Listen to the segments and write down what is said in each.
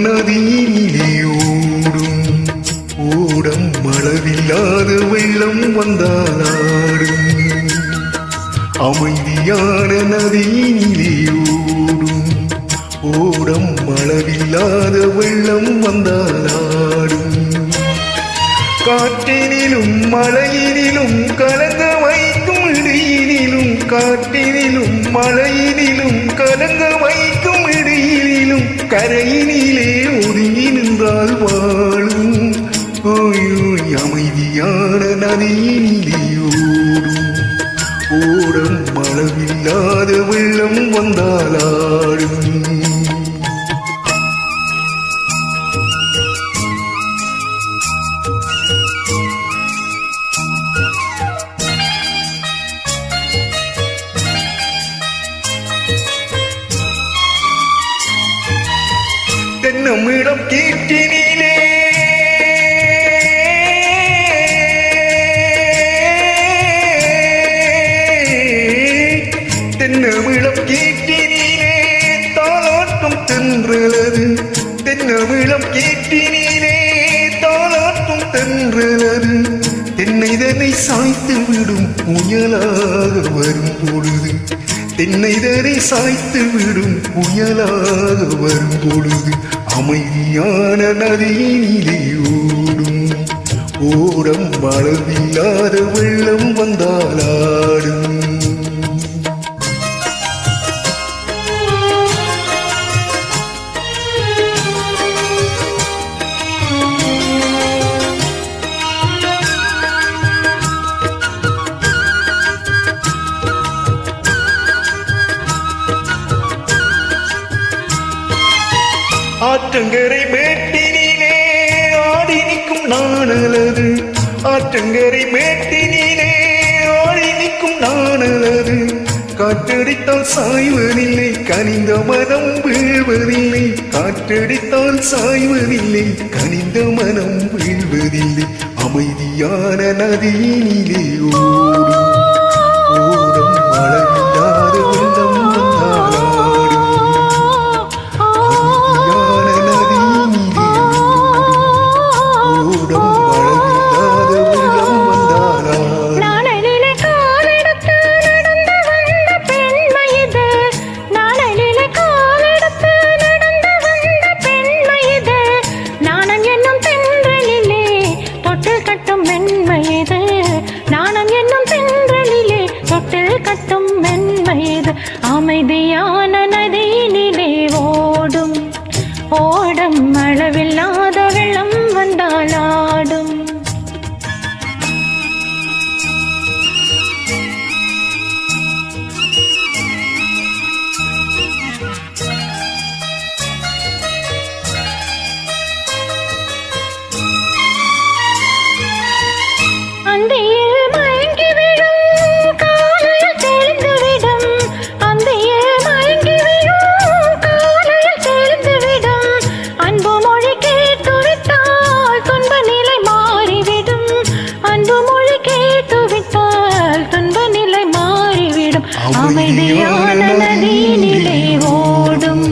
நதியினிலே ஓடும் ஓடம் அளவில்லாத வெள்ளம் வந்தாலாடும் அமைதியான நதியினிலே ஓடும் ஓடம் அளவில்லாத வெள்ளம் வந்தாலாடும் காற்றினிலும் மழையினிலும் கலங்க வைக்கும் இடியினிலும் காற்றினிலும் மழையினிலும் கலங்க வைக்கும் இடியினிலும் கரையினிலே ஒதுங்கி நின்றால் வாழும் ஓயோய் அமைதியான நதியினிலே ஓடும் ஓடம் அளவில்லாத வெள்ளம் வந்தாலாடும் தென்னமிடம் கீர்த்தினிலே தென்னமிடம் கீர்த்தினிலே தாளாட்டும் தென்றலது தென்னமிடம் கீர்த்தினிலே தாளாட்டும் தென்றலது தென்னைதனை சாய்த்து விடும் புயலாக வரும் பொழுது தென்னைதனை சாய்த்து விடும் புயலாக வரும் பொழுது அமைதியான நதியினிலே ஓடும் ஓடம் அளவில்லாத வெள்ளம் வந்தாலாடும் ஆற்றங்கரை மேட்டினிலே ஆடி நிற்கும் நாணலது ஆற்றங்கரை மேட்டினிலே ஆடி நிற்கும் நாணலது காற்றடித்தால் சாய்வதில்லை கனிந்த மனம் வீழ்வதில்லை காற்றடித்தால் சாய்வதில்லை கனிந்த மனம் வீழ்வதில்லை அமைதியான நதியினிலே ஓடும் ஓடும் அளவில்லாத வெள்ளம் அமைதியான நதியினிலே ஓடும் ஓடம் அளவில்லாத வெள்ளம் வந்தாலாடும் அமைதியான நதியினிலே ஓடும்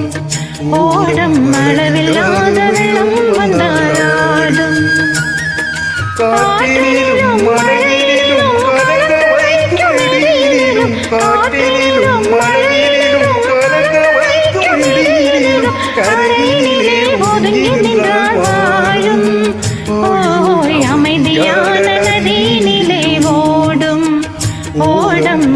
ஓடம் அளவில்லாத வெள்ளம் வந்தாலாடும் காற்றினிலும் மழையிலும் கலங்க வைக்கும் இடியினிலும் காற்றினிலும் மழையிலும் கலங்க வைக்கும் இடியினிலும் கரையினிலே ஒதுங்கி நின்றால் வாழும் ஓய் அமைதியான நதியினிலே ஓடும் ஓடம்